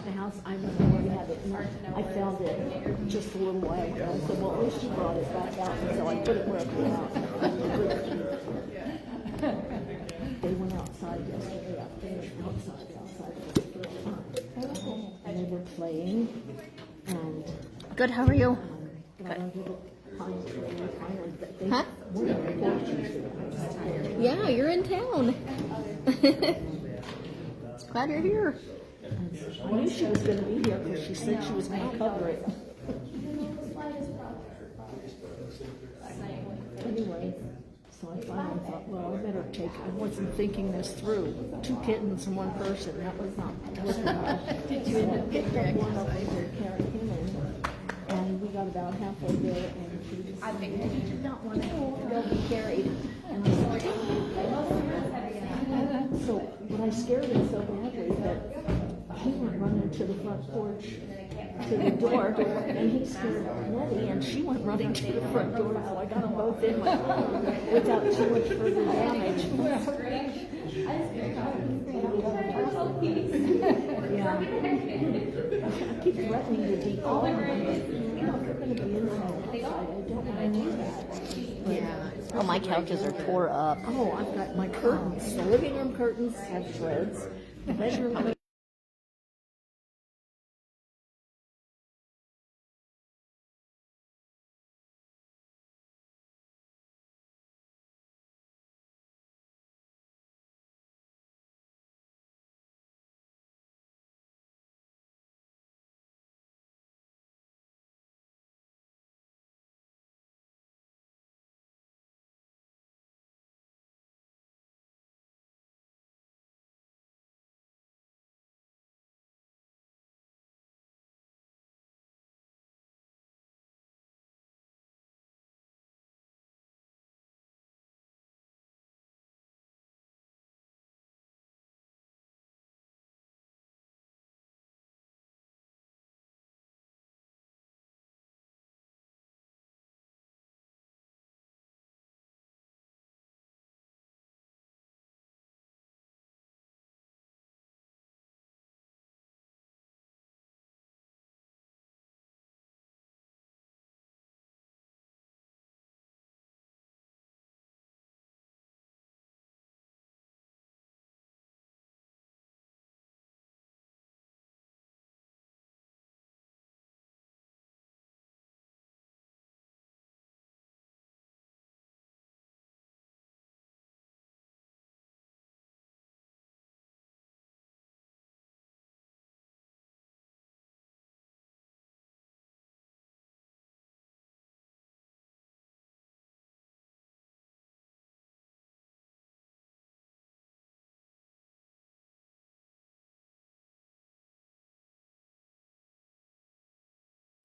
the house, I don't know where we had it, and I found it just a little while ago. I said, well, at least you brought it back out, and so I put it where it went out. They went outside yesterday afternoon, outside for the first time. And they were playing, and Good, how are you? got under the pine tree, finally, they Huh? were in the porch. Yeah, you're in town. Glad you're here. I knew she was going to be here because she said she was going to cover it. Anyway, so I finally thought, well, I better I wasn't thinking this through. 2 kittens and 1 person, that was not working out. Did you end up picked up one over there, carried him in, and we got about halfway there, and she just said, "Hey, you did not want to go be carried." And I said, so, but I scared him so badly that he went running to the front porch, to the door, and he scared Nettie, and she went running to the front door, so I got them both in without too much further damage. Yeah. I keep threatening to decall them. You know, if they're going to be inside or outside, I don't want to do that. Yeah. Oh, my couches are tore up. Oh, I've got my curtains. The living room curtains have shreds. The bedroom curtains.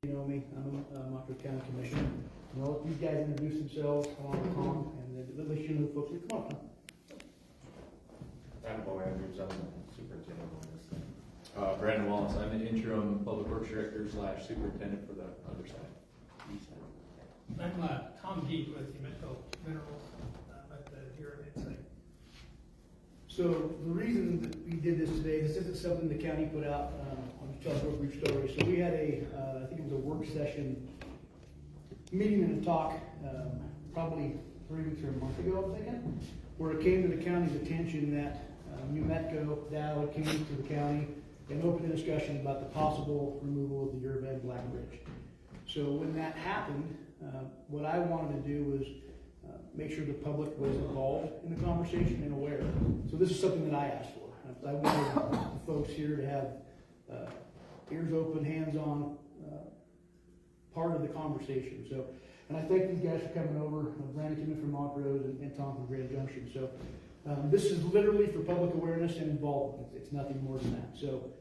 You know me, I'm a Montrose County Commissioner. And I'll let these guys introduce themselves along with Tom, and then at least you know who folks are. Come on, Tom. I'm Bo Andrews, I'm the superintendent on this thing. Brandon Wallace, I'm the interim public works director / superintendent for the other side, east side. I'm Tom Geek with Umetco Minerals here at Mid-Site. So the reason that we did this today, this isn't something the county put out. I'll just tell a real brief story. So we had I think it was a work session meeting and a talk, probably 3 weeks or a month ago, I'm thinking, where it came to the county's attention that Umetco, Dow came to the county and opened a discussion about the possible removal of the Uravan Black Bridge. So when that happened, what I wanted to do was make sure the public was involved in the conversation and aware. So this is something that I asked for. I wanted the folks here to have ears open, hands on, part of the conversation. So, and I thank these guys for coming over. Brandon came in from Montrose and Tom from Grand Junction. So this is literally for public awareness and involvement. It's nothing more than that. So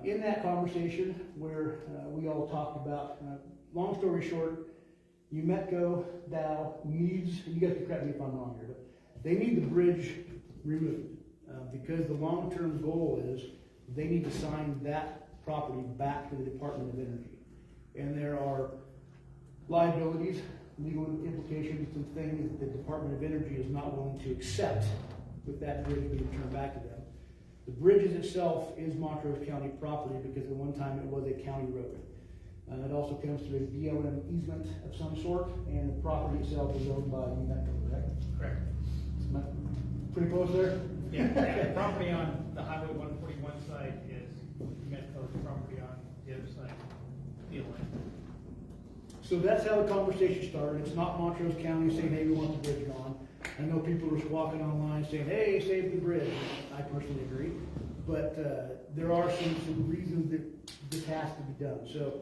in that conversation where we all talked about, long story short, Umetco, Dow needs, you guys can correct me if I'm wrong here, but they need the bridge removed because the long-term goal is they need to sign that property back to the Department of Energy. And there are liabilities, legal implications, and things that the Department of Energy is not willing to accept with that bridge being returned back to them. The bridge itself is Montrose County property because at one time it was a county road. It also comes through a BLM easement of some sort, and the property itself is owned by New Mexico, correct? Correct. Pretty close there? Yeah, the property on the Highway 141 side is Medco's property on the other side, field line. So that's how the conversation started. It's not Montrose County saying, hey, we want the bridge gone. I know people are squawking online saying, hey, save the bridge. I personally agree. But there are some reasons that this has to be done. So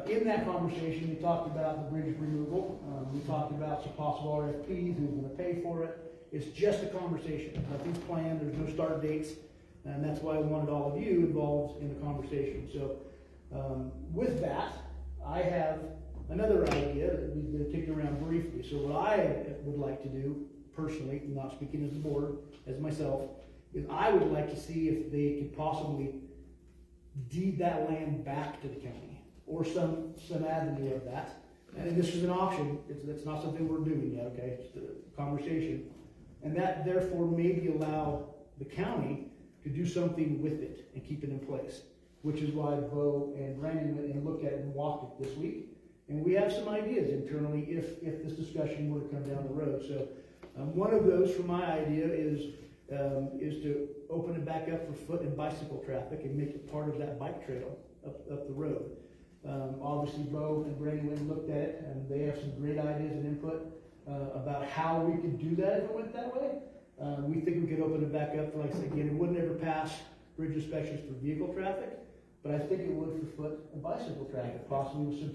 in that conversation, we talked about the bridge removal. We talked about some possible RFPs, who's going to pay for it. It's just a conversation. Nothing's planned. There's no start dates. And that's why I wanted all of you involved in the conversation. So with that, I have another idea that we kicked around briefly. So what I would like to do, personally, not speaking as the board, as myself, is I would like to see if they could possibly deed that land back to the county, or some avenue of that. And this is an option. It's not something we're doing yet, okay? It's a conversation. And that therefore maybe allow the county to do something with it and keep it in place, which is why Bo and Brandon went and looked at it and walked it this week. And we have some ideas internally if this discussion were to come down the road. So one of those for my idea is to open it back up for foot and bicycle traffic and make it part of that bike trail up the road. Obviously, Bo and Brandon went and looked at it, and they have some great ideas and input about how we could do that if it went that way. We think we could open it back up for, like I said, again, it wouldn't ever pass bridge inspections for vehicle traffic, but I think it would for foot and bicycle traffic, possibly with some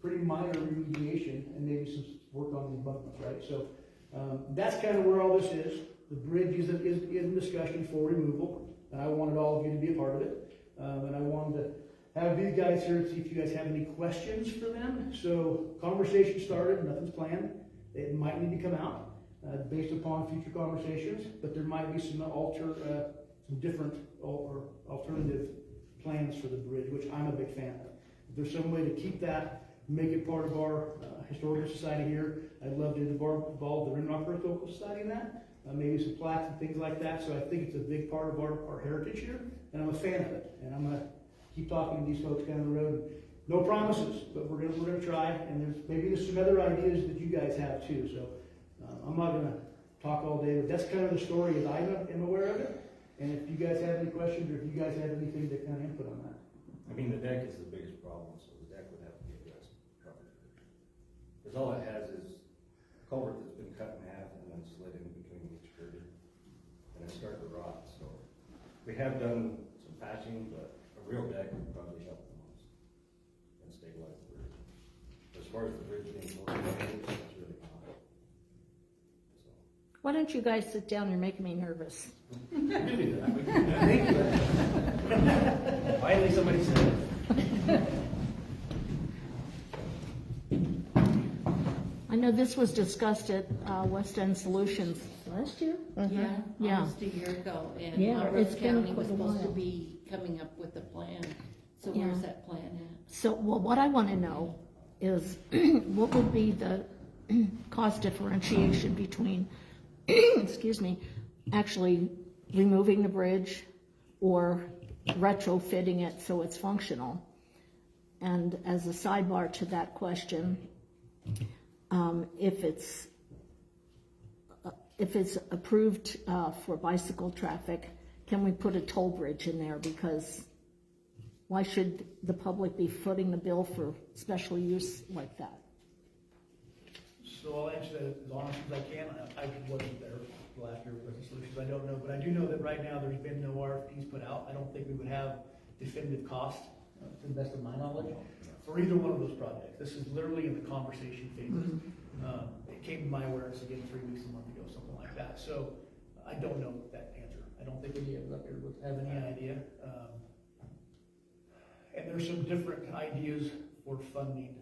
pretty minor remediation and maybe some work on the abutments, right? So that's kind of where all this is. The bridge is in discussion for removal, and I wanted all of you to be a part of it. And I wanted to have these guys here to see if you guys have any questions for them. So conversation started, nothing's planned. It might need to come out based upon future conversations, but there might be some different or alternative plans for the bridge, which I'm a big fan of. If there's some way to keep that, make it part of our historical society here, I'd love to involve the Rim Rock Historical Society in that. Maybe some plaques and things like that. So I think it's a big part of our heritage here, and I'm a fan of it. And I'm gonna keep talking to these folks down the road. No promises, but we're gonna try. And there's some other ideas that you guys have too. So I'm not gonna talk all day, but that's kind of the story as I am aware of it. And if you guys have any questions, or if you guys have anything to kind of input on that. I mean, the deck is the biggest problem, so the deck would have to be addressed properly. Because all it has is a culvert that's been cut in half and then slid in between each girder, and it's starting to rot. So we have done some patching, but a real deck would probably help the most and stabilize the bridge. As far as the bridge being totally damaged, that's really not. So. Why don't you guys sit down? You're making me nervous. Finally, somebody said it. I know this was discussed at West End Solutions last year. Yeah, Yeah. almost a year ago, and Yeah, Montrose it's been County was quite a supposed to while. be coming up with a plan. So Yeah. where's that plan at? So, well, what I want to know is what would be the cost differentiation between, excuse me, actually removing the bridge or retrofitting it so it's functional? And as a sidebar to that question, if it's approved for bicycle traffic, can we put a toll bridge in there? Because why should the public be footing the bill for special use like that? So I'll answer that as honest as I can. I wasn't there last year with the solutions. I don't know, but I do know that right now there's been no RFPs put out. I don't think we would have definitive cost, to the best of my knowledge, for either one of those projects. This is literally in the conversation phases. It came to my awareness again 3 weeks, a month ago, something like that. So I don't know that answer. I don't think any of us up here would have any idea. And there's some different ideas for funding.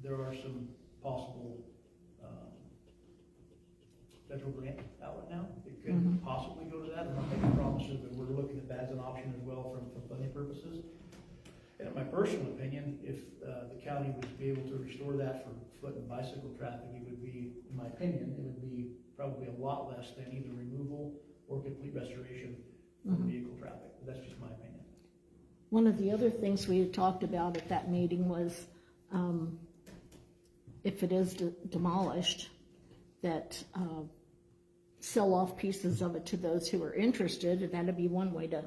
There are some possible federal grant outlet now. It could possibly go to that. I'm not making promises, but we're looking at that as an option as well for funding purposes. And in my personal opinion, if the county would be able to restore that for foot and bicycle traffic, it would be, in my opinion, it would be probably a lot less than either removal or complete restoration for vehicle traffic, but that's just my opinion. One of the other things we had talked about at that meeting was, if it is demolished, that, sell off pieces of it to those who are interested, and that'd be one way to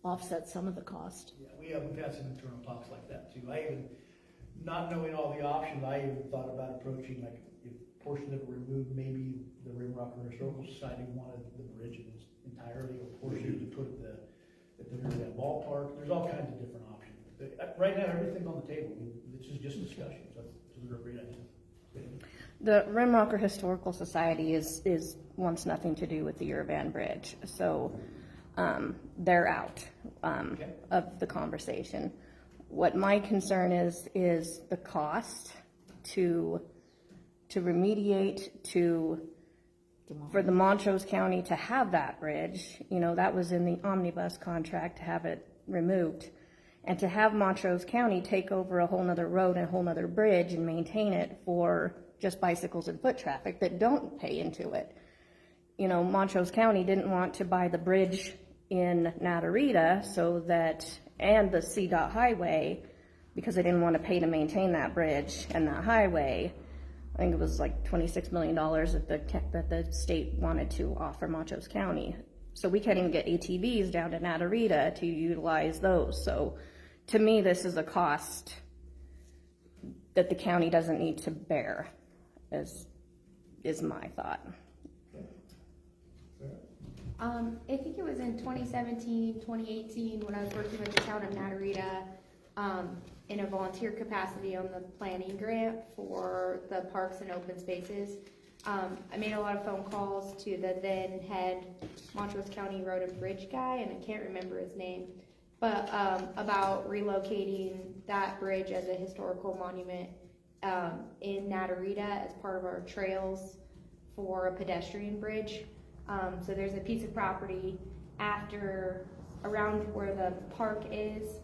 offset some of the cost. Yeah, we've had some internal talks like that too. I even, not knowing all the options, I even thought about approaching, like, if portions of it were removed, maybe the Rimrocker Historical Society wanted the bridge entirely, or portions to put at the near that ballpark. There's all kinds of different options. But right now, everything's on the table. This is just discussion, so those are great ideas. The Rimrocker Historical Society wants nothing to do with the Uravan Bridge, so they're out of the conversation. What my concern is the cost to remediate, for the Montrose County to have that bridge. You know, that was in the omnibus contract to have it removed. And to have Montrose County take over a whole nother road and a whole nother bridge and maintain it for just bicycles and foot traffic that don't pay into it. You know, Montrose County didn't want to buy the bridge in Natarita and the CDOT highway because they didn't want to pay to maintain that bridge and that highway. I think it was like $26 million that the state wanted to offer Montrose County. So we can't even get ATVs down to Natarita to utilize those. So to me, this is a cost that the county doesn't need to bear, is my thought. I think it was in 2017, 2018, when I was working with the town of Natarita in a volunteer capacity on the planning grant for the parks and open spaces. I made a lot of phone calls to the then head Montrose County Road and Bridge guy, and I can't remember his name, but about relocating that bridge as a historical monument in Natarita as part of our trails for a pedestrian bridge. So there's a piece of property around where the park is,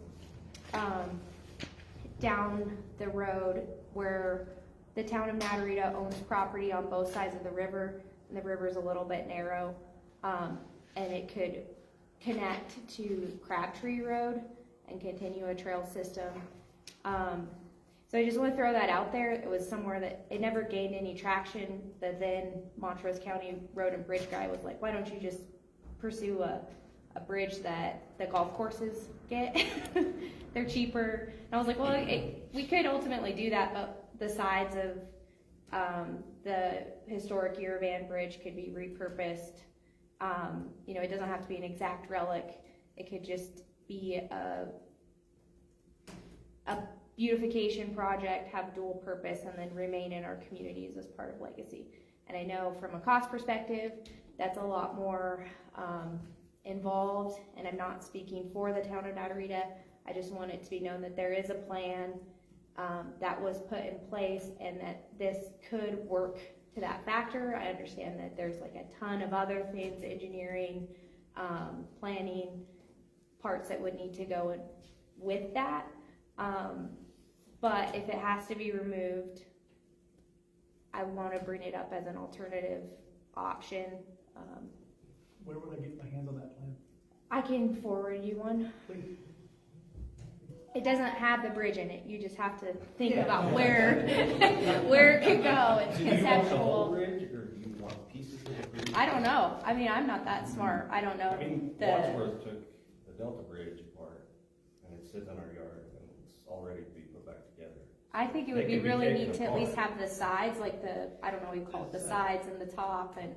down the road where the town of Natarita owns property on both sides of the river, and the river's a little bit narrow, and it could connect to Crabtree Road and continue a trail system. So I just want to throw that out there. It was somewhere that it never gained any traction. The then Montrose County Road and Bridge guy was like, why don't you just pursue a bridge that the golf courses get? They're cheaper. And I was like, well, we could ultimately do that, but the sides of the historic Uravan Bridge could be repurposed. You know, it doesn't have to be an exact relic. It could just be a beautification project, have dual purpose, and then remain in our communities as part of legacy. And I know from a cost perspective, that's a lot more involved, and I'm not speaking for the town of Natarita. I just want it to be known that there is a plan that was put in place and that this could work to that factor. I understand that there's like a ton of other things, engineering, planning, parts that would need to go in with that. But if it has to be removed, I want to bring it up as an alternative option. Where would I get my hands on that plan? I can forward you one. Please. It doesn't have the bridge in it. You just have to think Yeah. about where it could go. It's Do you want the whole conceptual. bridge, or do you want pieces of the bridge? I don't know. I mean, I'm not that smart. I don't know. I mean, Wadsworth took the Delta Bridge apart, and it's sitting in our yard, and it's all ready to be put back together. I think it would They be can be really taken neat to at least apart. have the sides, like I don't know what you call it, the sides and the top and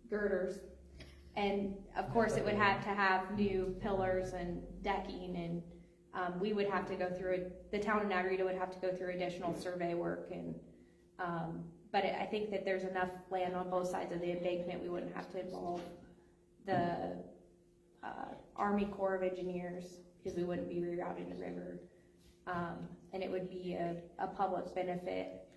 girders. And of course, it would have to have new pillars and decking, and we would have to go through it. The town of Natarita would have to go through additional survey work, and but I think that there's enough land on both sides of the embankment. We wouldn't have to involve the Army Corps of Engineers because we wouldn't be rerouting the river, and it would be a public benefit.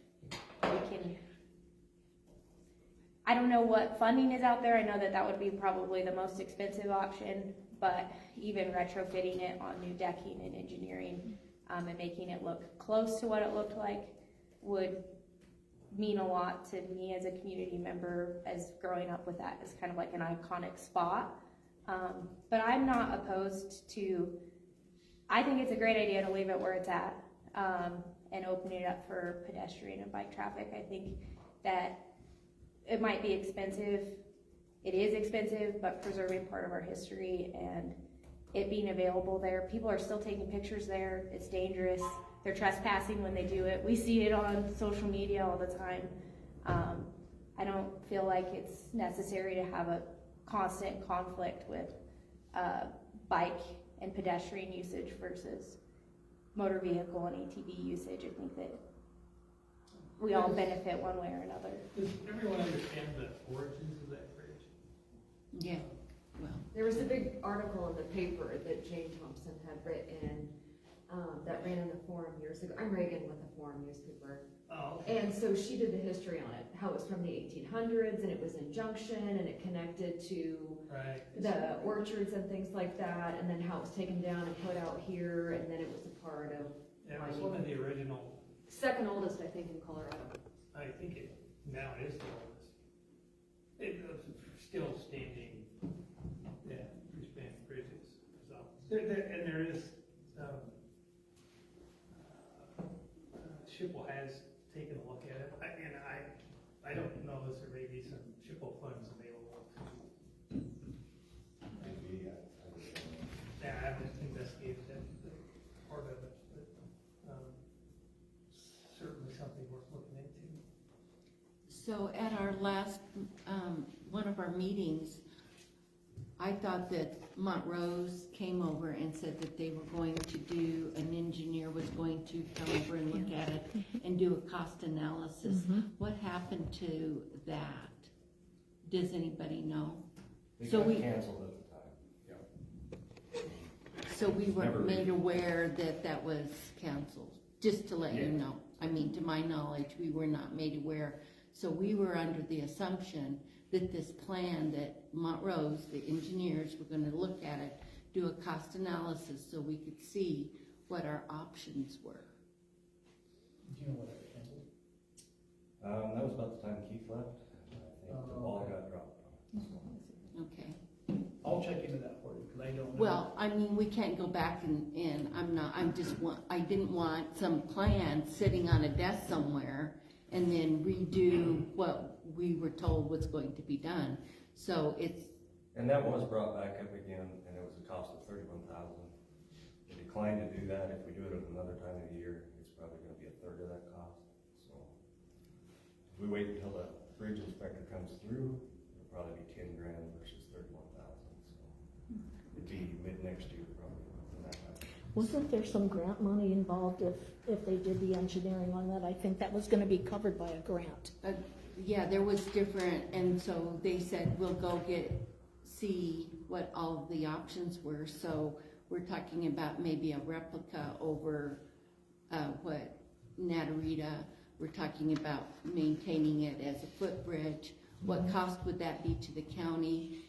I don't know what funding is out there. I know that would be probably the most expensive option, but even retrofitting it on new decking and engineering and making it look close to what it looked like would mean a lot to me as a community member, as growing up with that as kind of like an iconic spot. But I'm not opposed to, I think it's a great idea to leave it where it's at, and open it up for pedestrian and bike traffic. I think that it might be expensive. It is expensive, but preserving part of our history and it being available there. People are still taking pictures there. It's dangerous. They're trespassing when they do it. We see it on social media all the time. I don't feel like it's necessary to have a constant conflict with bike and pedestrian usage versus motor vehicle and ATV usage. I think that we all benefit one way or another. Does everyone understand the origins of that bridge? Yeah, well, There was a big article in the paper that Jane Thompson had written, that ran in the Forum years ago. I'm Reagan with the Forum newspaper. Oh, okay. And so she did the history on it, how it was from the 1800s, and it was in Junction, and it connected to Right. the orchards and things like that, and then how it was taken down and put out here, and then it was a part of Yeah, it was one of the original, second oldest, I think, in Colorado. I think it now is the oldest. It was still standing, yeah, span bridges. So, there is, Schipul has taken a look at it, and I don't know if there may be some Schipul funds available to. Yeah, I haven't investigated that part of it, but, certainly something worth looking into. so at our last, one of our meetings, I thought that Montrose came over and said that they were going to do, an engineer was going to come over and look at it and do a cost analysis. What happened to that? Does anybody know? They So got we- canceled at the time. So we Never weren't made read. aware that that was canceled, just to let you Yeah. know. I mean, to my knowledge, we were not made aware. So we were under the assumption that this plan that Montrose, the engineers, were gonna look at it, do a cost analysis so we could see what our options were. Do you know what it canceled? That was about the time Keith left, and I think the ball got dropped on it. So. Okay. I'll check into that for you, because I don't know. Well, I mean, we can't go back and I didn't want some plan sitting on a desk somewhere and then redo what we were told was going to be done. So it's, And that was brought back up again, and it was a cost of $31,000. We declined to do that. If we do it at another time of the year, it's probably gonna be a third of that cost, so. If we wait until the bridge inspector comes through, it'll probably be 10 grand versus 31,000, so. It'd be mid-next year probably, when that happens. Wasn't there some grant money involved if they did the engineering on that? I think that was gonna be covered by a grant. yeah, there was different, and so they said, we'll go see what all of the options were. So we're talking about maybe a replica over, what Natarita, we're talking about maintaining it as a footbridge. What cost would that be to the county?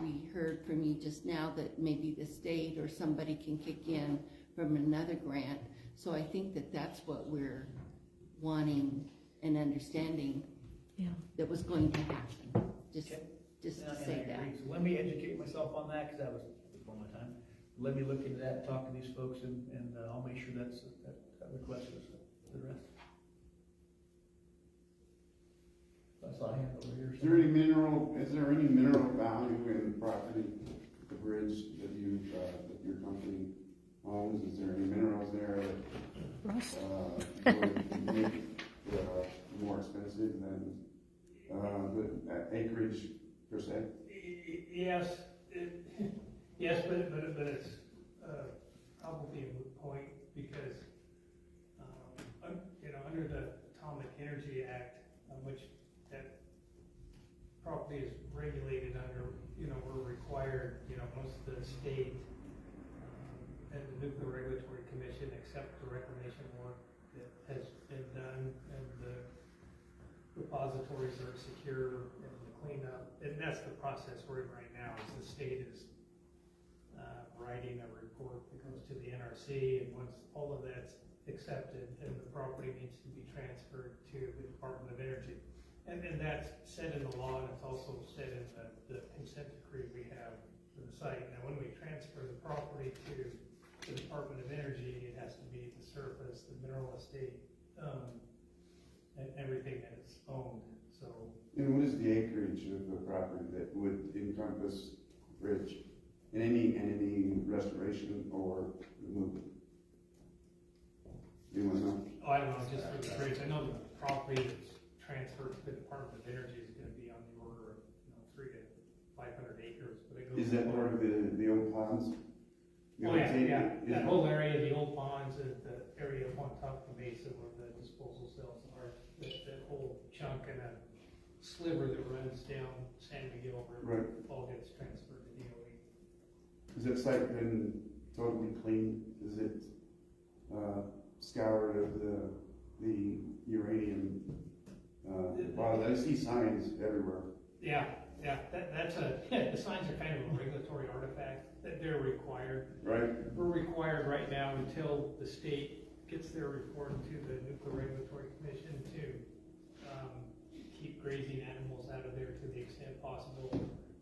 We heard from you just now that maybe the state or somebody can kick in from another grant. So I think that that's what we're wanting and understanding that was going to happen, just Okay. to And I say that. agree. So let me educate myself on that, because that was before my time. Let me look into that, talk to these folks, and I'll make sure that request is addressed. That's all I have over here. Is there any mineral value in the property, the bridge that that your company owns? Is there any minerals there that would make it more expensive than the acreage per se? Yes, yes, but it's probably a moot point, because, under the Atomic Energy Act, which that property is regulated under, we're required, most of the state and the Nuclear Regulatory Commission accept the reclamation work that has been done, and the repositories are secure, and the cleanup, and that's the process we're in right now, is the state is writing a report that goes to the NRC, and once all of that's accepted, and the property needs to be transferred to the Department of Energy. And that's said in the law, and it's also said in the consent decree we have for the site. Now, when we transfer the property to the Department of Energy, it has to be the surface, the mineral estate, and everything that is owned, so. And what is the acreage of the property that would encompass the bridge? And any restoration or removal? Anyone know? Oh, I don't know, just for the bridge, I know the property that's transferred to the Department of Energy is gonna be on the order of, 300 to 500 acres, but it goes. Is that part of the old ponds? You Oh, know, yeah, take- yeah, is- that whole area, the old ponds, and the area on top of the mesa where the disposal cells are, that whole chunk and a sliver that runs down San Miguel River, Right. all gets transferred to DOE. Has that site been totally cleaned? Is it, scoured of the uranium? Well, I see signs everywhere. Yeah, that's the signs are kind of a regulatory artifact that they're required. Right? We're required right now until the state gets their report to the Nuclear Regulatory Commission to keep grazing animals out of there to the extent possible.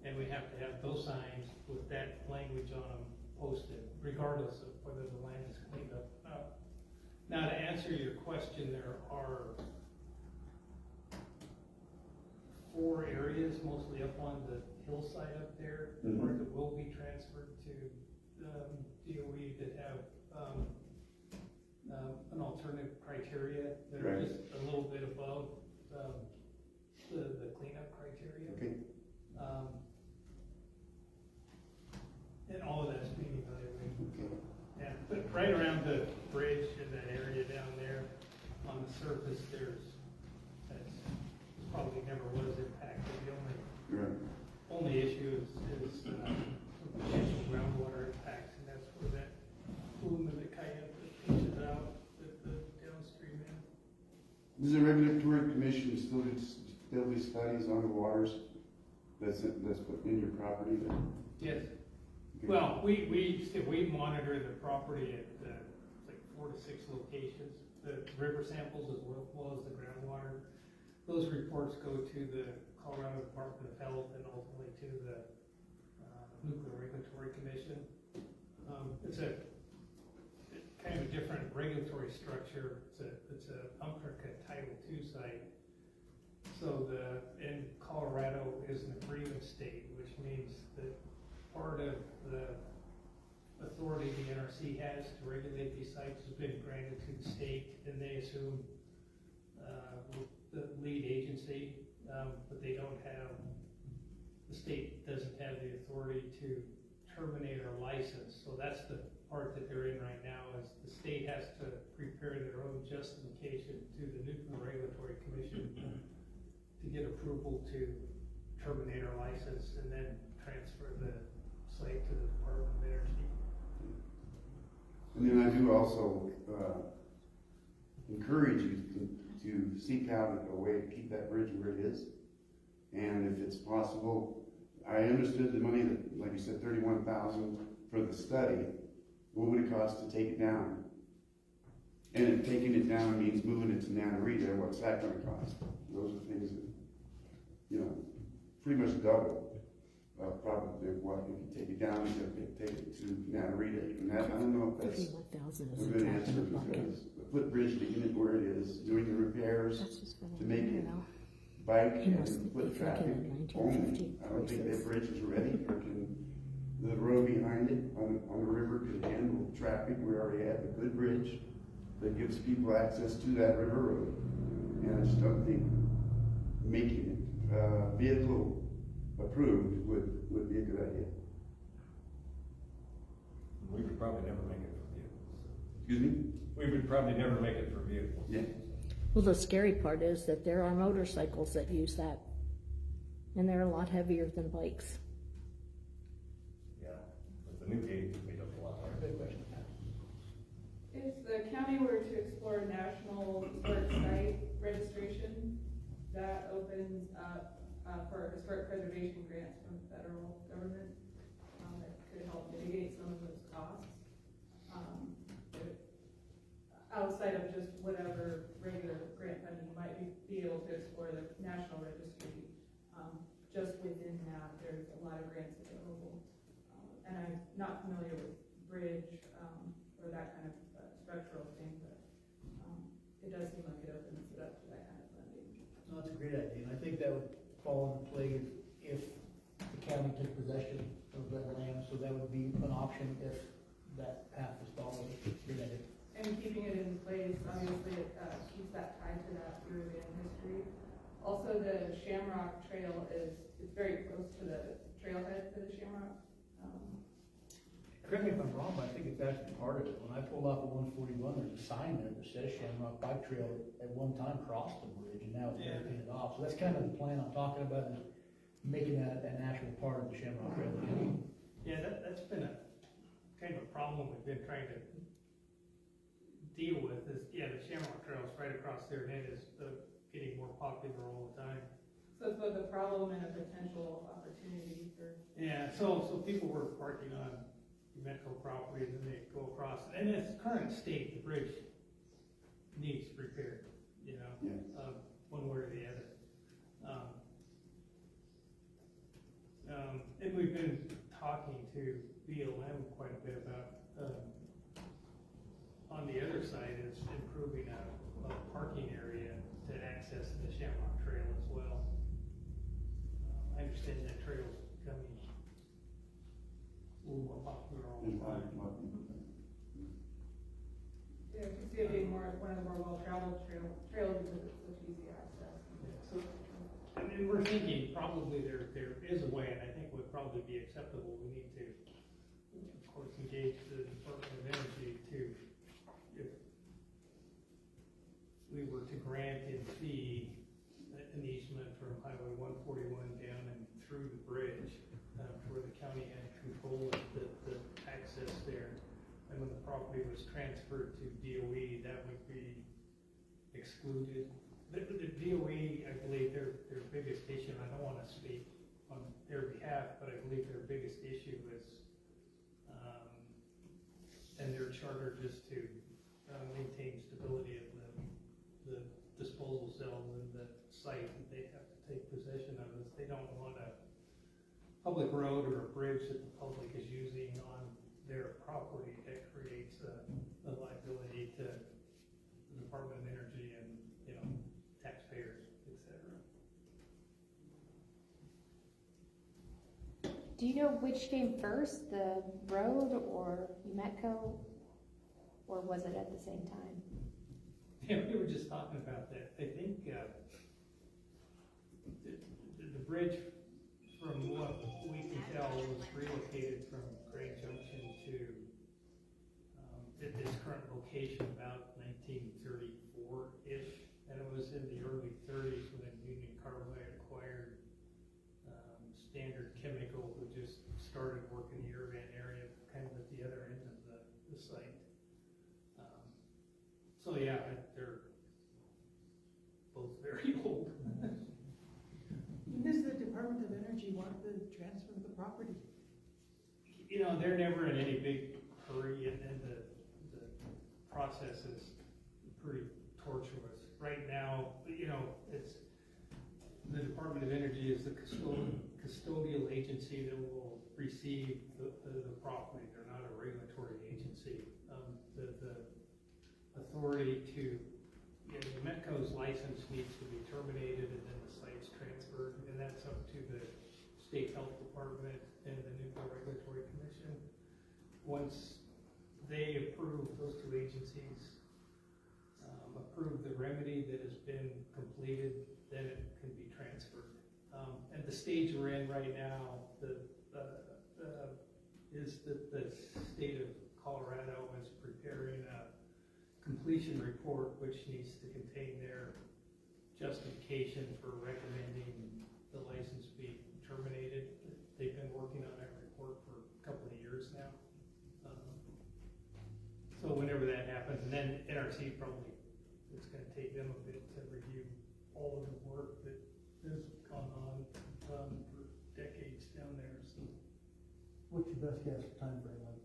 And we have to have those signs with that language on them posted, regardless of whether the land is cleaned up. Now, to answer your question, there are 4 areas, mostly up on the hillside up there, where it will be transferred to DOE that have an alternative criteria that are Right. just a little bit above the cleanup criteria. Okay. And all of that's being evaluated. Okay. Yeah, but right around the bridge in that area down there, on the surface, that's probably never was impacted. The Right. only issue is some potential groundwater impacts, and that's where that plume of the coyote that pinches out the downstream end. Does the regulatory commission still do studies on the waters that's put in your property? Yes. Okay. Well, we monitor the property at like 4 to 6 locations, the river samples as well as the groundwater. Those reports go to the Colorado Department of Health and ultimately to the Nuclear Regulatory Commission. It's kind of a different regulatory structure. It's a UMCRCA Title II site. So in Colorado is an agreement state, which means that part of the authority the NRC has to regulate these sites has been granted to the state, and they assume the lead agency, but they don't have, the state doesn't have the authority to terminate our license. So that's the part that they're in right now, is the state has to prepare their own justification to the Nuclear Regulatory Commission to get approval to terminate our license and then transfer the site to the Department of Energy. And then I do also encourage you to seek out a way to keep that bridge where it is. And if it's possible, I understood the money that, like you said, $31,000 for the study. What would it cost to take it down? And if taking it down means moving it to Nanarita, what's that gonna cost? Those are things that, pretty much double, probably what, if you take it down, you have to take it to Nanarita. And that, I don't know if that's 31,000 a is a good drop answer, in the bucket. because the footbridge, taking it where it is, doing the repairs That's just for to the make it you know. bike He must and be foot thinking traffic of only. 1950 I don't think that prices. bridge is ready, or can, the road behind it on the river can handle traffic. We already have a good bridge that gives people access to that river road. And I just don't think making it, vehicle approved would be a good idea. We would probably never make it for vehicles. Excuse me? We would probably never make it for vehicles. Yeah. Well, the scary part is that there are motorcycles that use that, and they're a lot heavier than bikes. Yeah, but the new gate is made up a lot higher. If the county were to explore national historic site registration, that opens up for historic preservation grants from the federal government. That could help mitigate some of those costs. Outside registry. Just within that, there's a lot of grants available. And I'm not familiar with bridge, or that kind of structural thing, but, it does seem like it opens it up to that kind of funding. No, that's a great idea, and I think that would fall into play if the county took possession of that land, so that would be an option if that path was followed. Good idea. And keeping it in place, obviously, it keeps that tied to that Uravan history. Also, the Shamrock Trail it's very close to the trailhead for the Shamrock. Correct me if I'm wrong, but I think it's actually part of it. When I pulled off at 141, there's a sign there that says Shamrock Bike Trail at one time crossed the bridge, and now it's painted off. So that's kind of the plan I'm talking about, is making that an actual part of the Shamrock Trail. Yeah, that's been a kind of a problem we've been trying to deal with is, the Shamrock Trail is right across there and it is getting more popular all the time. So it's both a problem and a potential opportunity for. Yeah, so people were parking on Metco property and then they go across. And in its current state, the bridge needs repaired, you know, Yeah. one way or the other. And we've been talking to BLM quite a bit about, on the other side is improving a parking area to access the Shamrock Trail as well. I understand that trail is becoming a little more popular all the time. Yeah, you see it being one of the more well-traveled trails because it's such easy access. So, I mean, we're thinking probably there is a way, and I think would probably be acceptable. We need to, of course, engage the Department of Energy to, if we were to grant in fee an easement from Highway 141 down and through the bridge, where the county had control of the access there. And when the property was transferred to DOE, that would be excluded. The DOE, I believe their biggest issue, and I don't want to speak on their behalf, but I believe their biggest issue is, and their charter just to maintain stability of the disposal cells and the site that they have to take possession of, is they don't want a public road or a bridge that the public is using on their property that creates a liability to the Department of Energy and, you know, taxpayers, et cetera. Do you know which came first, the road or Metco? Or was it at the same time? Yeah, we were just talking about that. I think the bridge, from what we can tell, was relocated from Grand Junction to its current location about 1934-ish, and it was in the early 30s when Union Carbide acquired Standard Chemical, who just started working the Uravan area, kind of at the other end of the site. So yeah, they're both very old. When does the Department of Energy want the transfer of the property? You know, they're never in any big hurry, and the process is pretty tortuous. Right now, you know, it's the Department of Energy is the custodial agency that will receive the property. They're not a regulatory agency. The authority to, you know, Metco's license needs to be terminated and then the site's transferred, and that's up to the State Health Department and the Nuclear Regulatory Commission. Once they approve, those two agencies approve the remedy that has been completed, then it can be transferred. At the stage we're in right now, is that the state of Colorado is preparing a completion report which needs to contain their justification for recommending the license be terminated. They've been working on that report for a couple of years now. So whenever that happens, and then NRC probably, it's going to take them a bit to review all of the work that has gone on for decades down there. So What's your best guess time frame? Like,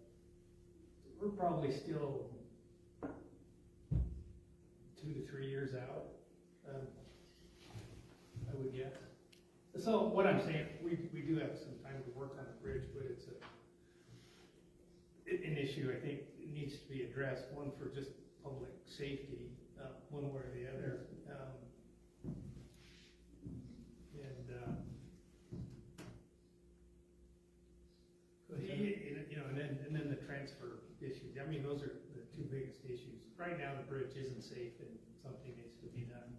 we're probably still 2 to 3 years out. I would guess. So what I'm saying, we do have some time to work on the bridge, but it's an issue I think needs to be addressed, one for just public safety, one way or the other. And then the transfer issues. I mean, those are the two biggest issues. Right now, the bridge isn't safe and something needs to be done,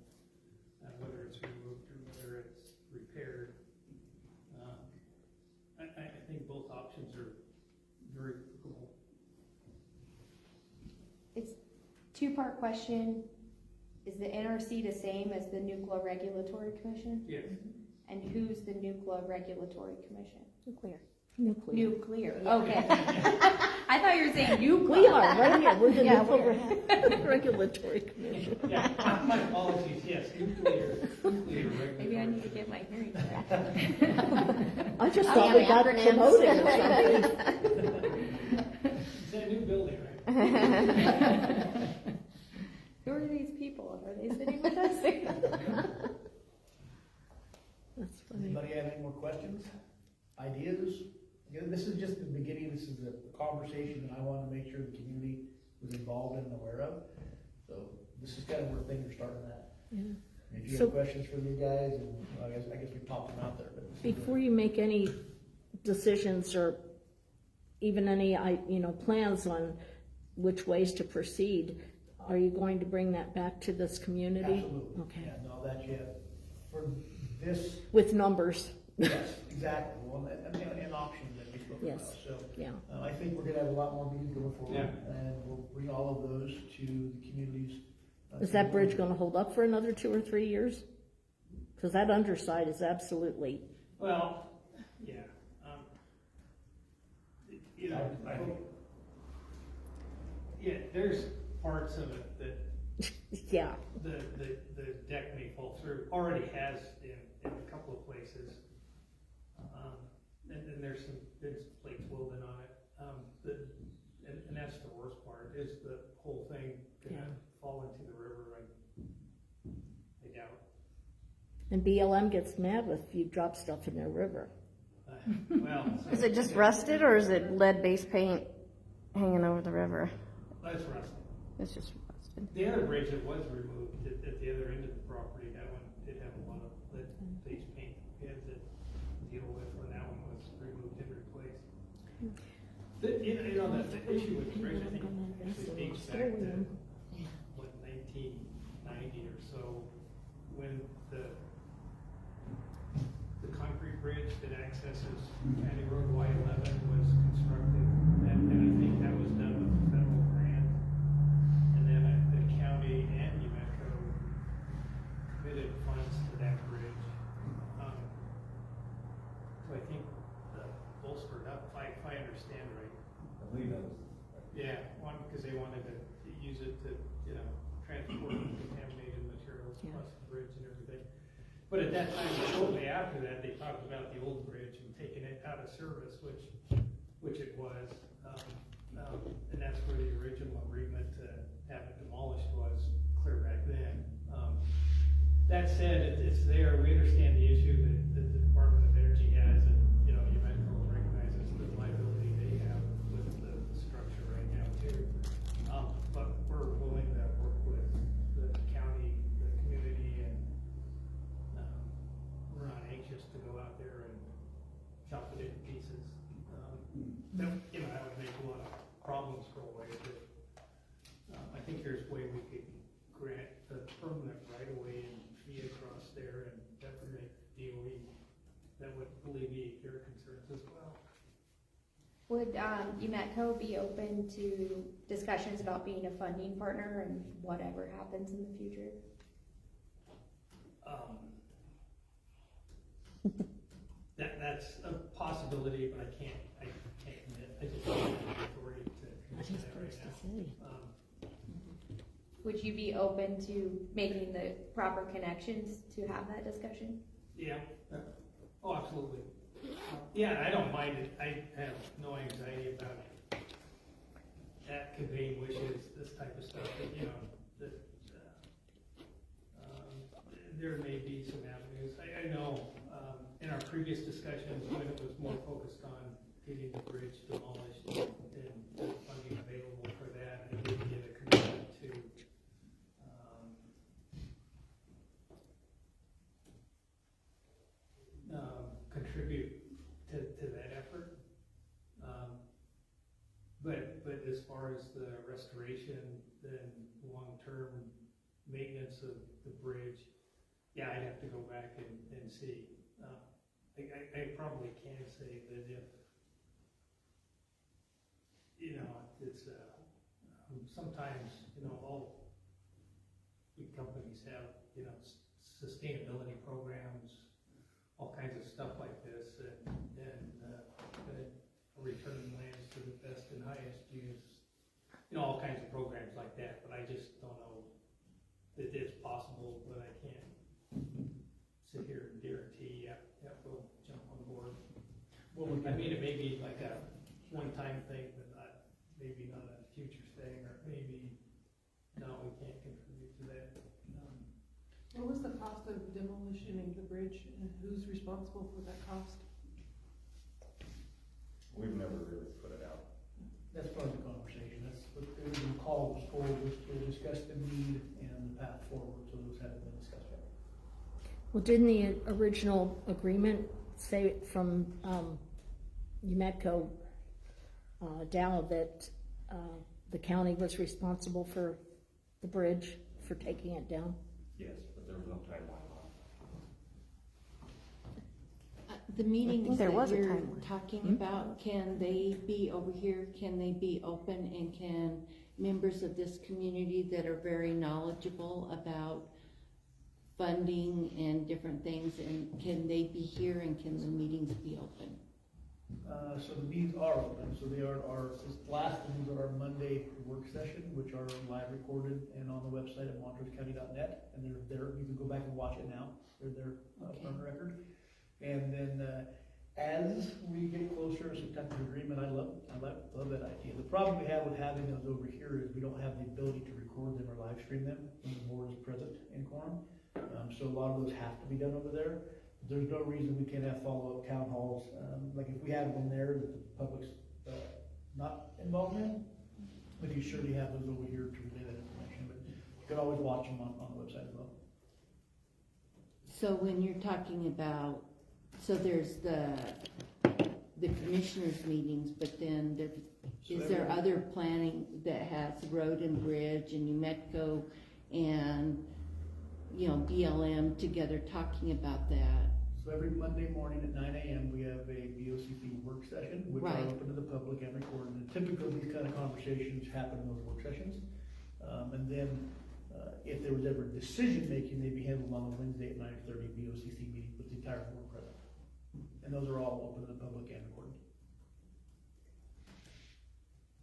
whether it's removed or whether it's repaired. I think both options are very applicable. It's two-part question. Is the NRC the same as the Nuclear Regulatory Commission? Yes. And who's the Nuclear Regulatory Commission? Nuclear. Nuclear, okay. I thought you were saying nuclear. We are, right here, we're the Yeah, Nuclear Regulatory Commission. Yeah, my apologies, yes, nuclear regulatory. Maybe I need to get my hearing back. I just thought we got promoted or something. It's a new building, right? Who are these people? Are they sitting with us? That's funny. Anybody have any more questions, ideas? Again, this is just the beginning, this is a conversation that I want to make sure the community was involved in and aware of. So this is kind of where things are starting at. Yeah. If you So- have questions for these guys, and I guess we popped them out there. But this is Before you make any decisions or even any, plans on which ways to proceed, are you going to bring that back to this community? Absolutely. Okay. Yeah, no, that yet. For this, With numbers? yes, exactly. Well, an option that we spoke Yes. about. So Yeah. I think we're gonna have a lot more meetings going forward, Yeah. and we'll bring all of those to the communities. Is that bridge gonna hold up for another 2 or 3 years? Cause that underside is absolutely, Well, yeah, I think, yeah, there's parts of it that yeah. the deck may fall through, already has in a couple of places. And there's some plates woven on it. And that's the worst part, is the whole thing gonna fall into the river, I doubt. And BLM gets mad if you drop stuff in their river. Well. Is it just rusted or is it lead-based paint hanging over the river? That's rusty. It's just rusted. The other bridge that was removed at the other end of the property, that one did have a lot of lead-based paint we had to deal with when that one was removed and replaced. The issue with the bridge, I think, actually dates back to, 1990 or so, when the concrete bridge that accesses County Road Y11 was constructed, and I think that was done with a federal grant. And then the county and New Mexico committed funds to that bridge. So I think bolstered up, if I understand right. I believe that was. Yeah, because they wanted to use it to, transport contaminated materials across the bridge and everything. But at that time, shortly after that, they talked about the old bridge and taking it out of service, which it was. And that's where the original agreement to have it demolished was, clear back then. That said, it's there. We understand the issue that the Department of Energy has, and, New Mexico recognizes the liability they have with the structure right now too. But we're willing to work with the county, the community, and we're not anxious to go out there and chop it into pieces. That would make a lot of problems go away, but I think there's a way we could grant a permanent right-of-way and fee across there, and that would make DOE, that would alleviate their concerns as well. Would UMetco be open to discussions about being a funding partner and whatever happens in the future? That's a possibility, but I can't commit. I just don't have the authority to commit to that right now. Would you be open to making the proper connections to have that discussion? Yeah. Oh, absolutely. Yeah, I don't mind it. I have no anxiety about that, conveying wishes, this type of stuff. That there may be some avenues. I know, in our previous discussions, when it was more focused on getting the bridge demolished and the funding available for that, and did get a commitment to, contribute to that effort. But as far as the restoration, then long-term maintenance of the bridge, yeah, I'd have to go back and see. I probably can say that if, you know, it's, sometimes, you know, all big companies have, you know, sustainability programs, all kinds of stuff like this, and returning lands to the best and highest use, you know, all kinds of programs like that, but I just don't know that it's possible, but I can't sit here and guarantee, yeah, we'll jump on board. Well, I mean, it may be like a one-time thing, but maybe not a future thing, or maybe, no, we can't contribute to that. What was the cost of demolition of the bridge, and who's responsible for that cost? We've never really put it out. That's part of the conversation. That's what the original call was for, was to discuss the need and the path forward, so those haven't been discussed yet. Well, didn't the original agreement say from UMEDCO, Dow, that the county was responsible for the bridge, for taking it down? Yes, but there was no timeline on it. The meetings there that was a you're timeline. talking about, can they be over here, can they be open, and can members of this community that are very knowledgeable about funding and different things, and can they be here, and can the meetings be open? So the meetings are open, so they are, this last ones are our Monday work session, which are live recorded and on the website at montrosecounty.net, and they're there, you can go back and watch it now, they're there on the record. And then, as we get closer to some type of agreement, I love that idea. The problem we have with having those over here is we don't have the ability to record them or live stream them when the board is present in quorum. So a lot of those have to be done over there. There's no reason we can't have follow-up town halls, like if we have one there that the public's not involved in, we can surely have those over here to relay that information, but you can always watch them on the website as well. So when you're talking about, so there's the commissioners meetings, but then is there other planning that has road and bridge and UMEDCO and, you know, BLM together talking about that? So every Monday morning at 9 a.m. we have a BOCC work session, which Right. are open to the public and recorded. And typically these kind of conversations happen in those work sessions. And then if there was ever decision making, they'd be handled on a Wednesday at 9:30 BOCC meeting with the entire board present. And those are all open to the public and recorded.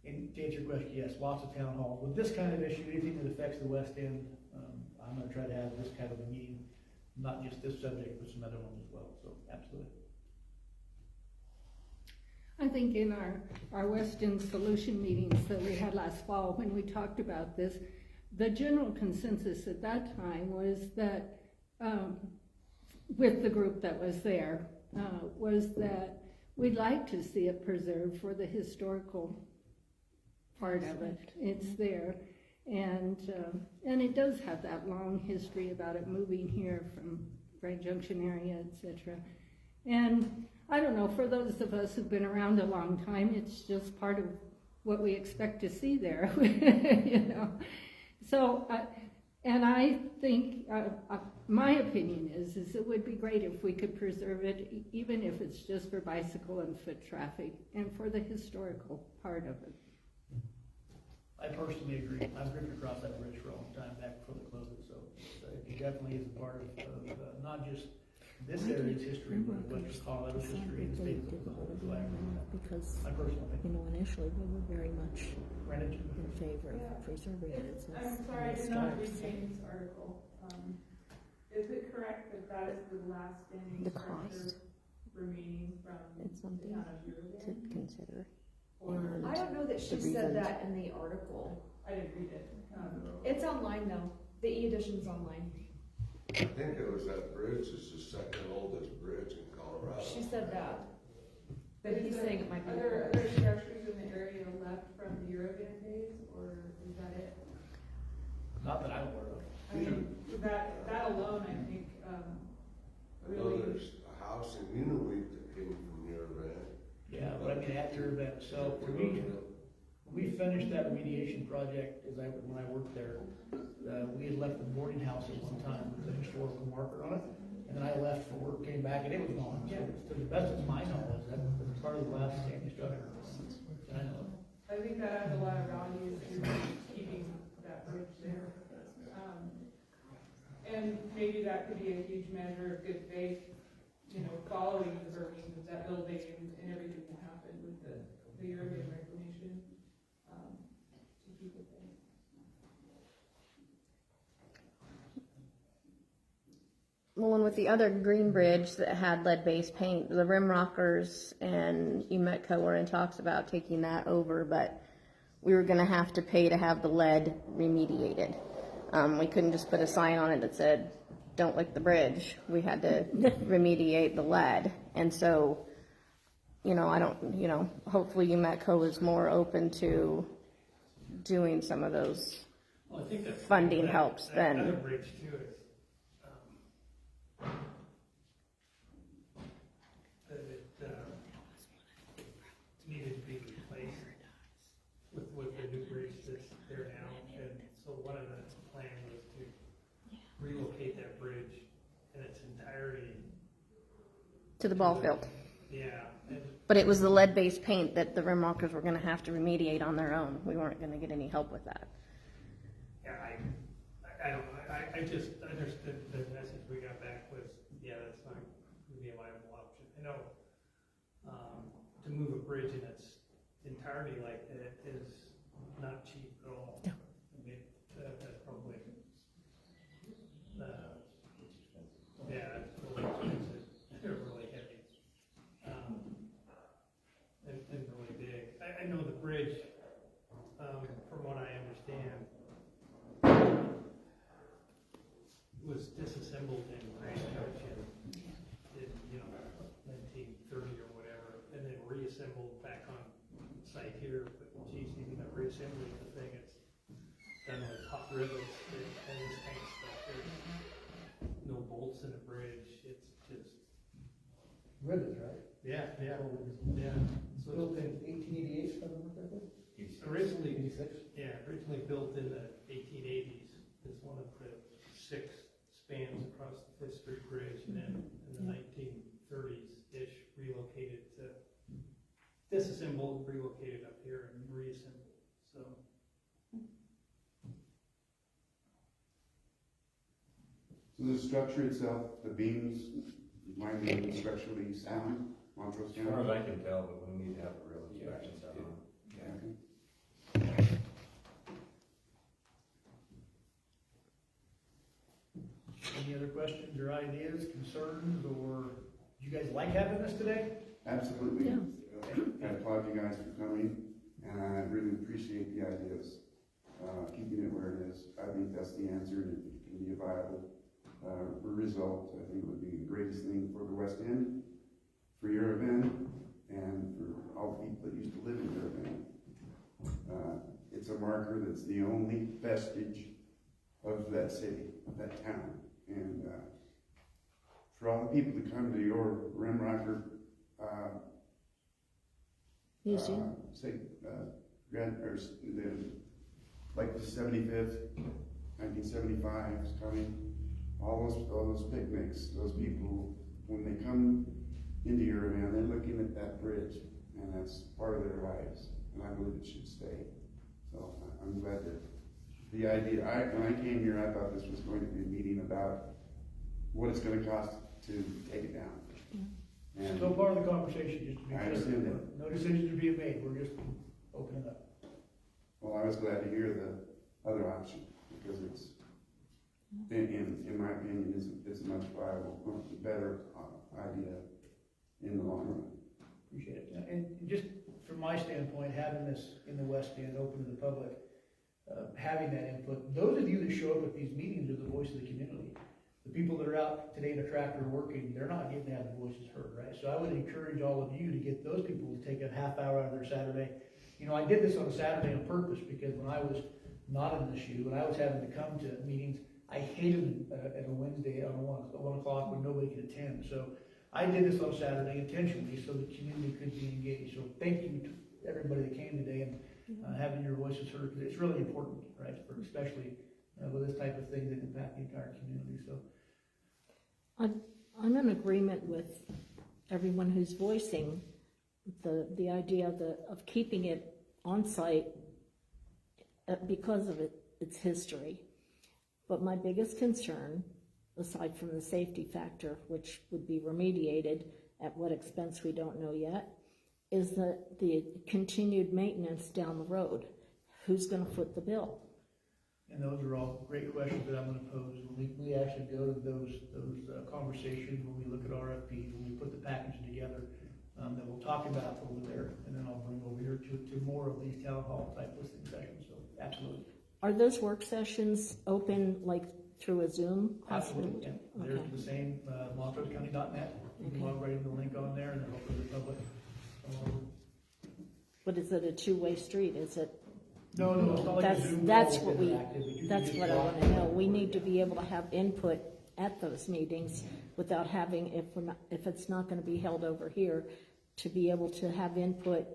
And to answer your question, yes, lots of town halls. With this kind of issue, anything that affects the West End, I'm going to try to have this kind of a meeting, not just this subject, but some other ones as well. So absolutely. I think in our Western Solution meetings that we had last fall, when we talked about this, the general consensus at that time was that, with the group that was there, was that we'd like to see it preserved for the historical part of it. It's there. And it does have that long history about it moving here from Grand Junction area, etc. And I don't know, for those of us who've been around a long time, it's just part of what we expect to see there, you know. So, and I think, my opinion is it would be great if we could preserve it, even if it's just for bicycle and foot traffic, and for the historical part of it. I personally agree. I've driven across that bridge for a long time, back before they closed it, so it definitely is a part of not just this area's history, but Western Colorado's history and the state as a whole. So I agree with that. Because, My personal you opinion. know, initially we were very much Ran into it. in favor Yeah. of preserving it. It's- since I'm sorry, I the did not start, read so. James' article. Is it correct that that is the last standing The structure cost. remaining from It's the something town of to Uravan? consider. Or, And I don't know that she the said reasons. that in the article. I didn't read it. It's online though, the e-edition's online. I think it was that bridge is the second oldest bridge in Colorado. She said that. But he's saying it might be. Are there other structures in the area left from the Uravan days, or is that it? Not that I'm aware of. I mean, that alone, I think, I know really. there's a house in Unit that came from Uravan. Yeah, but I mean, at the event itself, we finished that remediation project, when I worked there, we had left the boarding house at one time with a historical marker on it, and then I left for work, came back, and it was gone. So, to the best of my knowledge, that was part of the last Sandy structure that I know of. I think that adds a lot of value to keeping that bridge there. And maybe that could be a huge measure of good faith, you know, following the burning of that building and everything that happened with the Uravan reclamation, to keep it there. Well, and with the other green bridge that had lead-based paint, the rim rockers and UMETCO were in talks about taking that over, but we were gonna have to pay to have the lead remediated. We couldn't just put a sign on it that said, "Don't lick the bridge." We had to remediate the lead. And so, hopefully UMETCO is more open to doing some of those Well, I think that funding helps that other then. bridge too is, that it, needed to be replaced with the new bridge that's there now. And so one of the plans was to relocate that bridge in its entirety. To the ball field. Yeah. But it was the lead-based paint that the rim rockers were gonna have to remediate on their own. We weren't gonna get any help with that. Yeah, I just understood the message we got back was, yeah, that's not gonna be a viable option. I know, to move a bridge in its entirety like that is not cheap at all. No. I mean, that's probably, yeah, it's really expensive, they're really heavy, and really big. I know the bridge, from what I understand, was disassembled in Grand Junction in, 1930 or whatever, and then reassembled back on site here. But geez, even the reassembly of the thing, it's done with hot rivets and this kind of stuff. There's no bolts in the bridge. It's just Rivets, right? yeah. So Built in 1888, something like that? originally, 86? yeah, originally built in the 1880s. It's one of the 6 spans across the Fifth Street Bridge, and then in the 1930s-ish relocated to, disassembled, relocated up here and reassembled, so. So the structure itself, the beams, might be structurally sound, Montrose As far as County? I can tell, but we need to have a real inspection done on it. Okay. Any other questions or ideas, concerns, or do you guys like having this today? Absolutely. Yeah. I applaud you guys for coming, and I really appreciate the ideas. Keeping it where it is, I think that's the answer, and if it can be a viable result, I think it would be the greatest thing for the West End, for Uravan, and for all the people that used to live in Uravan. It's a marker that's the only vestige of that city, of that town, and for all the people that come to your rim rocker Museum. Like the 75th, 1975 is coming, all those picnics, those people, when they come into Uravan, they're looking at that bridge, and that's part of their lives, and I believe it should stay. So I'm glad that the idea, when I came here, I thought this was going to be a meeting about what it's gonna cost to take it down. And Still part of the conversation, just to be I clear. understand that. No decisions are being made, we're just opening up. Well, I was glad to hear the other option, because it's, in my opinion, it's a much viable, better idea in the long run. Appreciate it. And just from my standpoint, having this in the West End, open to the public, having that input, those of you that show up at these meetings are the voice of the community. the people that are out today in a tractor working, they're not getting to have their voices heard, right? So I would encourage all of you to get those people to take a half hour out of their Saturday. You know, I did this on a Saturday on purpose, because when I was not in the shoe, when I was having to come to meetings, I hated at a Wednesday on 1 o'clock when nobody could attend. So I did this on Saturday intentionally so the community could be engaged. So thank you to everybody that came today and having your voices heard, because it's really important, right? For especially with this type of thing that impact the entire community. So I'm in agreement with everyone who's voicing the idea of keeping it on site because of its history. But my biggest concern, aside from the safety factor, which would be remediated at what expense we don't know yet, is the continued maintenance down the road. Who's going to foot the bill? And those are all great questions that I'm going to pose when we actually go to those conversations, when we look at RFPs, when we put the package together, that we'll talk about over there, and then I'll bring over here to more of these town hall type listening sessions. So absolutely. Are those work sessions open like through a Zoom? Absolutely. Yeah. They're the same, montrosecounty.net. You can log right into the link on there, and then open to the public. But is it a two-way street? Is it? No, it's not like a Zoom that's call what with we. interactive, but you can That's just what I walk want to in. know. We need to be able to have input at those meetings without having, if it's not going to be held over here, to be able to have input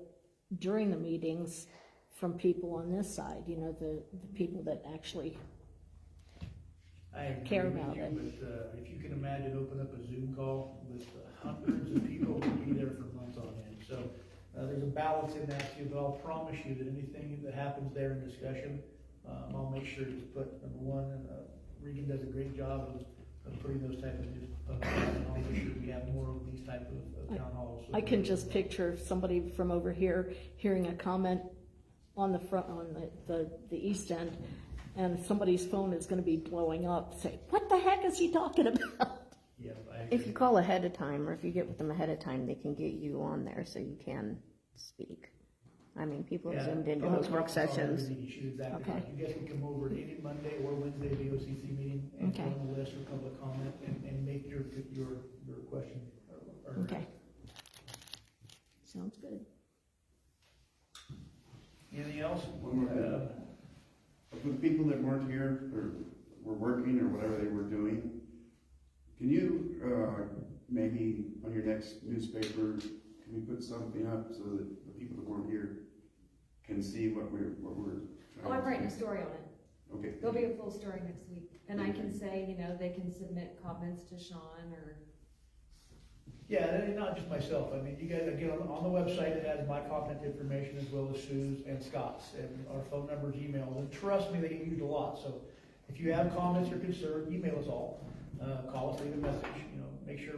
during the meetings from people on this side. You know, the people that actually care about it. But if you can imagine, open up a Zoom call with hundreds of people, we'll be there for months on end. So there's a balance in that too, but I'll promise you that anything that happens there in discussion, I'll make sure to put number one, Regan does a great job of putting those type of news, and I'll make sure we have more of these type of town halls. So I can just picture somebody from over here hearing a comment on the front, on the east end, and somebody's phone is going to be blowing up. Say, what the heck is he talking about? Yeah, If you call ahead of time, or if you get with them ahead of time, they can get you on there so you can speak. I mean, people have zoomed into those work sessions. She's exactly Okay. right. You guys can come over to any Monday or Wednesday VOCC meeting and Okay. go on the list for public comment and make your question. Okay. Sounds good. Anything else? One more thing. For the people that weren't here, or were working, or whatever they were doing, can you, maybe on your next newspaper, can we put something up so that the people that weren't here can see what we're Oh, I'm writing a story on it. Okay. There'll be a full story next week, and I can say, you know, they can submit comments to Sean or. Yeah, and not just myself. I mean, you guys, again, on the website, it has my contact information as well as Sue's and Scott's, and our phone numbers, emails, and trust me, they get used a lot. So if you have comments or concerns, email us all. Call us, leave a message, you know, make sure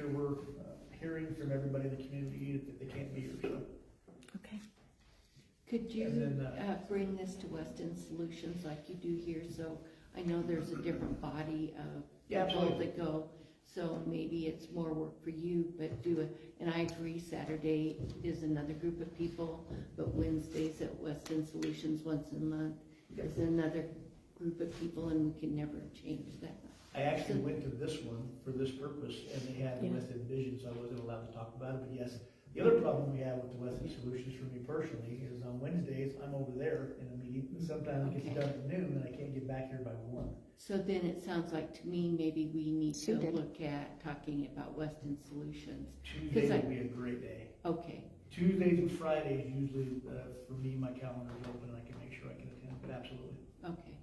we're hearing from everybody in the community if they can't be here, so. Okay. Could you And then, bring this to Weston Solutions like you do here? So I know there's a different body of Yeah, people absolutely. that go. So maybe it's more work for you, but do it. And I agree, Saturday is another group of people, but Wednesdays at Weston Solutions once a month is another group of people, and we can never change that. I actually went to this one for this purpose, and they had the Yeah. Weston Vision, so I wasn't allowed to talk about it, but yes. The other problem we have with the Weston Solutions for me personally is on Wednesdays, I'm over there in a meeting, and sometimes it gets done at noon, and I can't get back here by 1. So then it sounds like to me, maybe we need to Suited. look at talking about Weston Solutions. Tuesday would be a great day. Okay, Tuesdays and Fridays usually, for me, my calendar is open, and I can make sure I can attend, but absolutely. okay.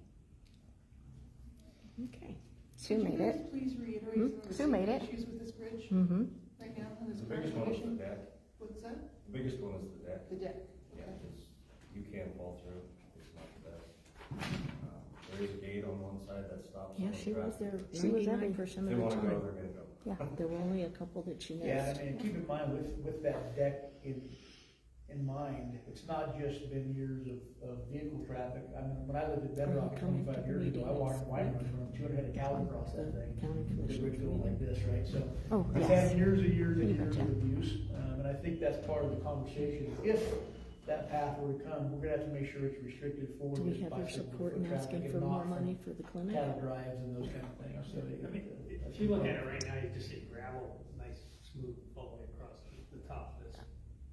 Okay. Sue Could made you guys it. please reiterate Hmm? some of the Sue made it. issues with this bridge Mm-hmm. right now on this The biggest one is the conversation? deck. What's that? The biggest one is the deck. The deck. Yeah, because you can fall through. It's not the best. There is a gate on one side that stops. Yeah, all the she was traffic. there She was 99% If of they the want to go, time. they're gonna go. Yeah, there were only a couple that she Yeah, missed. I mean, keep in mind, with that deck in mind, it's not just been years of vehicle traffic. I mean, when I lived at Bedrock Coming to 25 the years ago, I meeting walked next wide week. from 200 head of cattle across that thing. County The Commissioners bridge going like meeting. this, right? So Oh, it's yes. had years and years and You years betcha. of abuse, and I think that's part of the conversation. If that path were to come, we're gonna have to make sure it's restricted for Do we this have their bicycle support foot in traffic asking and for more not money from for the clinic? cattle drives and those kind of things, so. I mean, if you look at it right now, you just see gravel, nice, smooth, all the way across the top of this,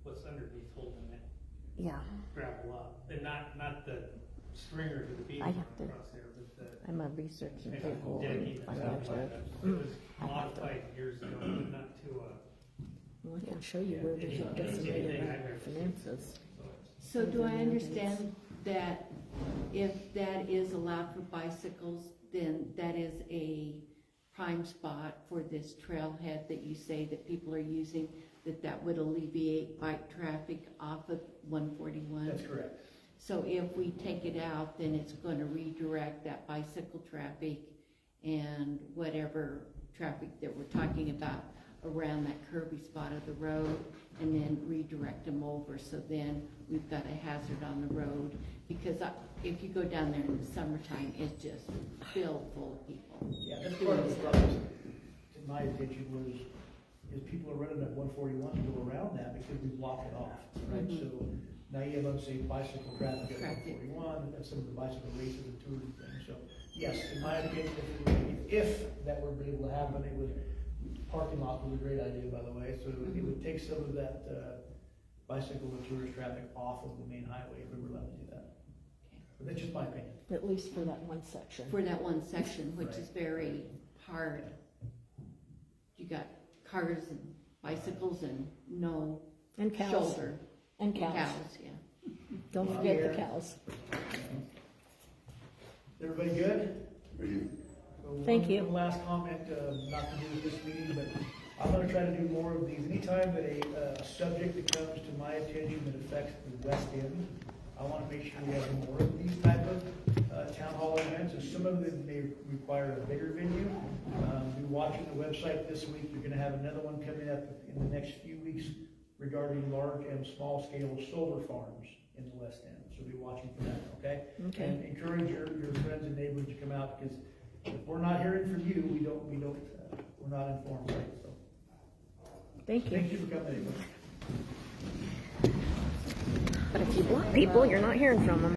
what's underneath holding that Yeah, gravel up, and not the stringers or the beams I have to- across there, but the. I'm a research and Maybe people and dedicated financial. stuff like that. It was modified years ago, but not to, Well, I can show you where they have decimated our finances. So do I understand that if that is allowed for bicycles, then that is a prime spot for this trailhead that you say that people are using, that would alleviate bike traffic off of 141? That's correct. So if we take it out, then it's gonna redirect that bicycle traffic and whatever traffic that we're talking about around that curvy spot of the road, and then redirect them over, so then we've got a hazard on the road. Because if you go down there in the summertime, it's just filled full of people. Yeah, that's part of the problem, in my attention, is people are running up 141 to go around that because we block it off, right? Mhm. So now you have unsafe bicycle traffic at Traffic. 141, and some of the bicycle races and tours and things. So yes, in my opinion, if that were able to happen, it would, parking lot was a great idea, by the way. So it would take some of that bicycle and tourist traffic off of the main highway if we were allowed to do that. But that's just my opinion. At least for that one section. For that one section, which is Right. very hard. You got cars and bicycles and no And cows. shoulder. And cows. Yeah. Don't forget the cows. Everybody good? So Thank one- you. One last comment, not to do with this meeting, but I'm gonna try to do more of these. Anytime that a subject that comes to my attention that affects the West End, I wanna make sure we have more of these type of town hall events, and some of them may require a bigger venue. Be watching the website this week. You're gonna have another one coming up in the next few weeks regarding large and small scale solar farms in the West End. So be watching for that, okay? Okay. And encourage your friends and neighbors to come out, because if we're not hearing from you, we're not informed, right? So, Thank you. thank you for coming, anyway. But if you block people, you're not hearing from them.